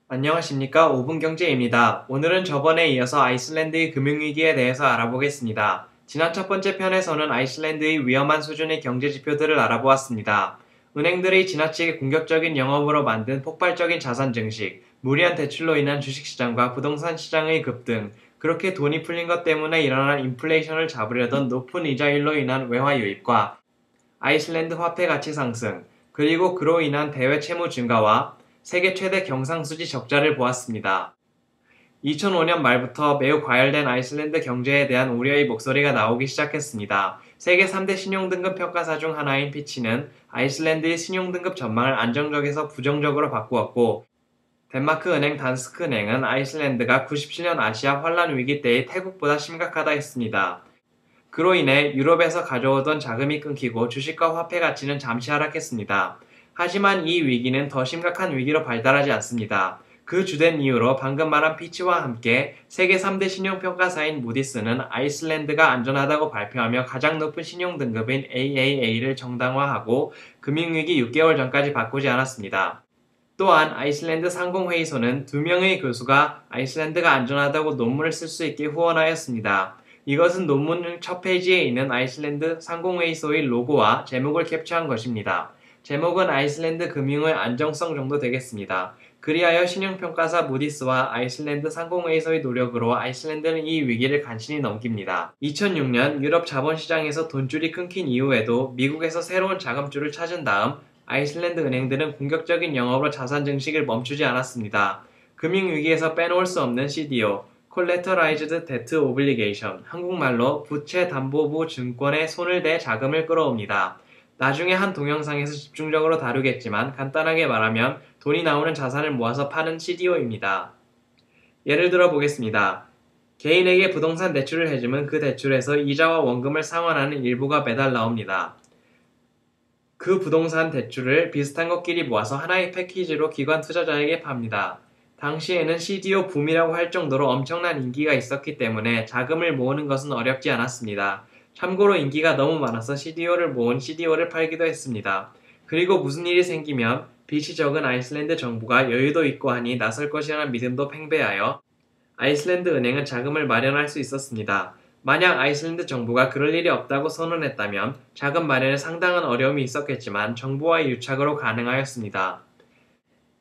안녕하십니까. 5분 경제입니다. 오늘은 저번에 이어서 아이슬란드의 금융위기에 대해서 알아보겠습니다. 지난 첫 번째 편에서는 아이슬란드의 위험한 수준의 경제 지표들을 알아보았습니다. 은행들이 지나치게 공격적인 영업으로 만든 폭발적인 자산 증식, 무리한 대출로 인한 주식시장과 부동산 시장의 급등, 그렇게 돈이 풀린 것 때문에 일어난 인플레이션을 잡으려던 높은 이자율로 인한 외화 유입과 아이슬란드 화폐 가치 상승, 그리고 그로 인한 대외 채무 증가와 세계 최대 경상수지 적자를 보았습니다. 2005년 말부터 매우 과열된 아이슬란드 경제에 대한 우려의 목소리가 나오기 시작했습니다. 세계 3대 신용등급 평가사 중 하나인 피치는 아이슬란드의 신용등급 전망을 안정적에서 부정적으로 바꾸었고, 덴마크 은행 단스크 은행은 아이슬란드가 97년 아시아 환란 위기 때의 태국보다 심각하다 했습니다. 그로 인해 유럽에서 가져오던 자금이 끊기고 주식과 화폐 가치는 잠시 하락했습니다. 하지만 이 위기는 더 심각한 위기로 발달하지 않습니다. 그 주된 이유로 방금 말한 피치와 함께 세계 3대 신용평가사인 무디스는 아이슬란드가 안전하다고 발표하며 가장 높은 신용등급인 AAA를 정당화하고 금융위기 6개월 전까지 바꾸지 않았습니다. 또한 아이슬란드 상공회의소는 2명의 교수가 아이슬란드가 안전하다고 논문을 쓸 수 있게 후원하였습니다. 이것은 논문 첫 페이지에 있는 아이슬란드 상공회의소의 로고와 제목을 캡처한 것입니다. 제목은 아이슬란드 금융의 안정성 정도 되겠습니다. 그리하여 신용평가사 무디스와 아이슬란드 상공회의소의 노력으로 아이슬란드는 이 위기를 간신히 넘깁니다. 2006년 유럽 자본시장에서 돈줄이 끊긴 이후에도 미국에서 새로운 자금줄을 찾은 다음 아이슬란드 은행들은 공격적인 영업으로 자산 증식을 멈추지 않았습니다. 금융위기에서 빼놓을 수 없는 CDO, Collateralized Debt Obligation, 한국말로 부채담보부 증권에 손을 대 자금을 끌어옵니다. 나중에 한 동영상에서 집중적으로 다루겠지만 간단하게 말하면 돈이 나오는 자산을 모아서 파는 CDO입니다. 예를 들어 보겠습니다. 개인에게 부동산 대출을 해주면 그 대출에서 이자와 원금을 상환하는 일부가 매달 나옵니다. 그 부동산 대출을 비슷한 것끼리 모아서 하나의 패키지로 기관 투자자에게 팝니다. 당시에는 CDO 붐이라고 할 정도로 엄청난 인기가 있었기 때문에 자금을 모으는 것은 어렵지 않았습니다. 참고로 인기가 너무 많아서 CDO를 모은 CDO를 팔기도 했습니다. 그리고 무슨 일이 생기면 빚이 적은 아이슬란드 정부가 여유도 있고 하니 나설 것이라는 믿음도 팽배하여 아이슬란드 은행은 자금을 마련할 수 있었습니다. 만약 아이슬란드 정부가 그럴 일이 없다고 선언했다면 자금 마련에 상당한 어려움이 있었겠지만 정부와의 유착으로 가능하였습니다.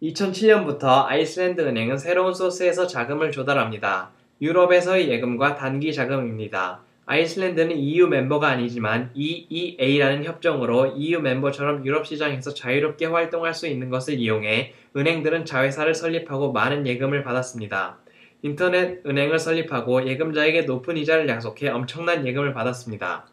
2007년부터 아이슬란드 은행은 새로운 소스에서 자금을 조달합니다. 유럽에서의 예금과 단기 자금입니다. 아이슬란드는 EU 멤버가 아니지만 EEA라는 협정으로 EU 멤버처럼 유럽 시장에서 자유롭게 활동할 수 있는 것을 이용해 은행들은 자회사를 설립하고 많은 예금을 받았습니다. 인터넷 은행을 설립하고 예금자에게 높은 이자를 약속해 엄청난 예금을 받았습니다.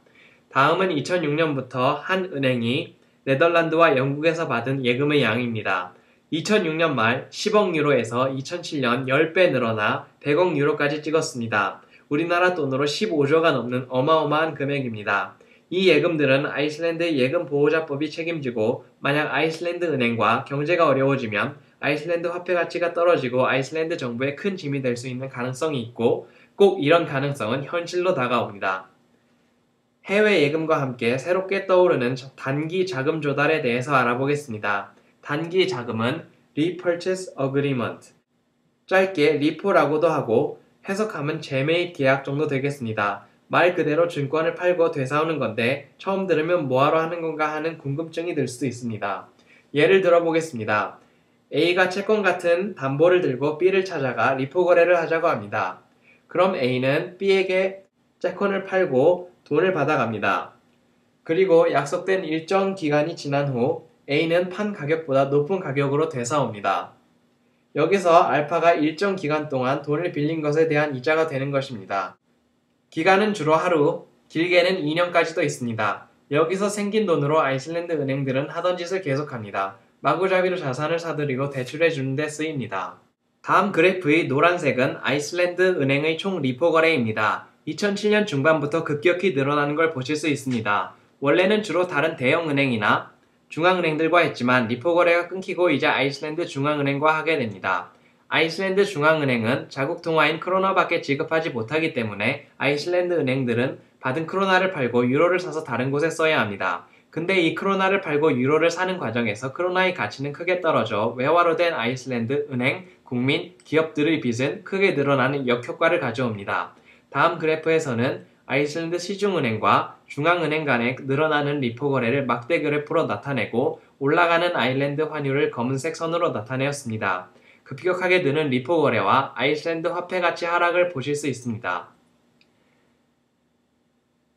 다음은 2006년부터 한 은행이 네덜란드와 영국에서 받은 예금의 양입니다. 2006년 말 10억 유로에서 2007년 10배 늘어나 100억 유로까지 찍었습니다. 우리나라 돈으로 15조가 넘는 어마어마한 금액입니다. 이 예금들은 아이슬란드의 예금보호자법이 책임지고 만약 아이슬란드 은행과 경제가 어려워지면 아이슬란드 화폐 가치가 떨어지고 아이슬란드 정부에 큰 짐이 될 수 있는 가능성이 있고 꼭 이런 가능성은 현실로 다가옵니다. 해외 예금과 함께 새롭게 떠오르는 단기 자금 조달에 대해서 알아보겠습니다. 단기 자금은 Repurchase Agreement, 짧게 리포라고도 하고 해석하면 재매입 계약 정도 되겠습니다. 말 그대로 증권을 팔고 되사오는 건데 처음 들으면 뭐하러 하는 건가 하는 궁금증이 들 수도 있습니다. 예를 들어 보겠습니다. A가 채권 같은 담보를 들고 B를 찾아가 리포 거래를 하자고 합니다. 그럼 A는 B에게 채권을 팔고 돈을 받아갑니다. 그리고 약속된 일정 기간이 지난 후 A는 판 가격보다 높은 가격으로 되사옵니다. 여기서 알파가 일정 기간 동안 돈을 빌린 것에 대한 이자가 되는 것입니다. 기간은 주로 하루, 길게는 2년까지도 있습니다. 여기서 생긴 돈으로 아이슬란드 은행들은 하던 짓을 계속합니다. 마구잡이로 자산을 사들이고 대출해 주는 데 쓰입니다. 다음 그래프의 노란색은 아이슬란드 은행의 총 리포 거래입니다. 2007년 중반부터 급격히 늘어나는 걸 보실 수 있습니다. 원래는 주로 다른 대형 은행이나 중앙은행들과 했지만 리포 거래가 끊기고 이제 아이슬란드 중앙은행과 하게 됩니다. 아이슬란드 중앙은행은 자국 통화인 크로나밖에 지급하지 못하기 때문에 아이슬란드 은행들은 받은 크로나를 팔고 유로를 사서 다른 곳에 써야 합니다. 근데 이 크로나를 팔고 유로를 사는 과정에서 크로나의 가치는 크게 떨어져 외화로 된 아이슬란드 은행, 국민, 기업들의 빚은 크게 늘어나는 역효과를 가져옵니다. 다음 그래프에서는 아이슬란드 시중은행과 중앙은행 간의 늘어나는 리포 거래를 막대 그래프로 나타내고 올라가는 아일랜드 환율을 검은색 선으로 나타내었습니다. 급격하게 느는 리포 거래와 아이슬란드 화폐 가치 하락을 보실 수 있습니다.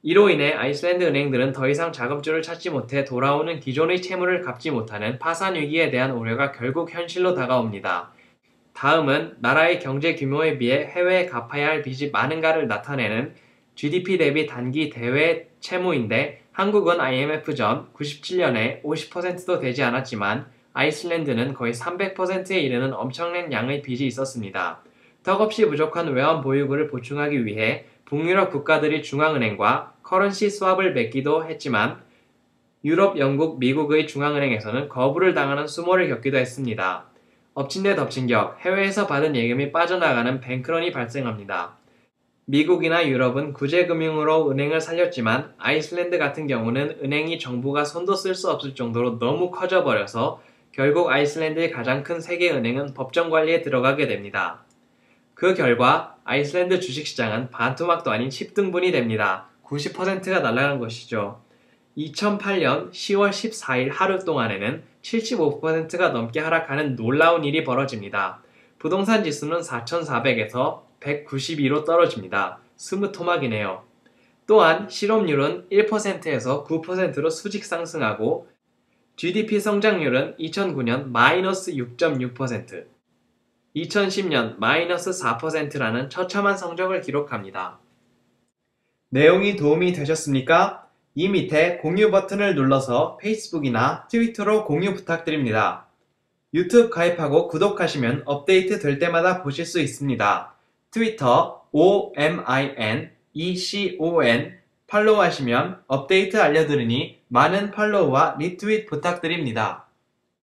이로 인해 아이슬란드 은행들은 더 이상 자금줄을 찾지 못해 돌아오는 기존의 채무를 갚지 못하는 파산 위기에 대한 우려가 결국 현실로 다가옵니다. 다음은 나라의 경제 규모에 비해 해외에 갚아야 할 빚이 많은가를 나타내는 GDP 대비 단기 대외 채무인데 한국은 IMF 전 97년에 50%도 되지 않았지만 아이슬란드는 거의 300%에 이르는 엄청난 양의 빚이 있었습니다. 턱없이 부족한 외환 보유고를 보충하기 위해 북유럽 국가들이 중앙은행과 커런시 스왑을 맺기도 했지만 유럽, 영국, 미국의 중앙은행에서는 거부를 당하는 수모를 겪기도 했습니다. 엎친 데 덮친 격, 해외에서 받은 예금이 빠져나가는 뱅크런이 발생합니다. 미국이나 유럽은 구제금융으로 은행을 살렸지만 아이슬란드 같은 경우는 은행이 정부가 손도 쓸 수 없을 정도로 너무 커져버려서 결국 아이슬란드의 가장 큰 세계 은행은 법정 관리에 들어가게 됩니다. 그 결과 아이슬란드 주식시장은 반토막도 아닌 10등분이 됩니다. 90%가 날아간 것이죠. 2008년 10월 14일 하루 동안에는 75%가 넘게 하락하는 놀라운 일이 벌어집니다. 부동산 지수는 4,400에서 192로 떨어집니다. 스무토막이네요. 또한 실업률은 1%에서 9%로 수직 상승하고 GDP 성장률은 2009년 마이너스 6.6%, 2010년 마이너스 4%라는 처참한 성적을 기록합니다. 내용이 도움이 되셨습니까? 이 밑에 공유 버튼을 눌러서 페이스북이나 트위터로 공유 부탁드립니다. 유튜브 가입하고 구독하시면 업데이트 될 때마다 보실 수 있습니다. 트위터 OMINECON 팔로우하시면 업데이트 알려드리니 많은 팔로우와 리트윗 부탁드립니다.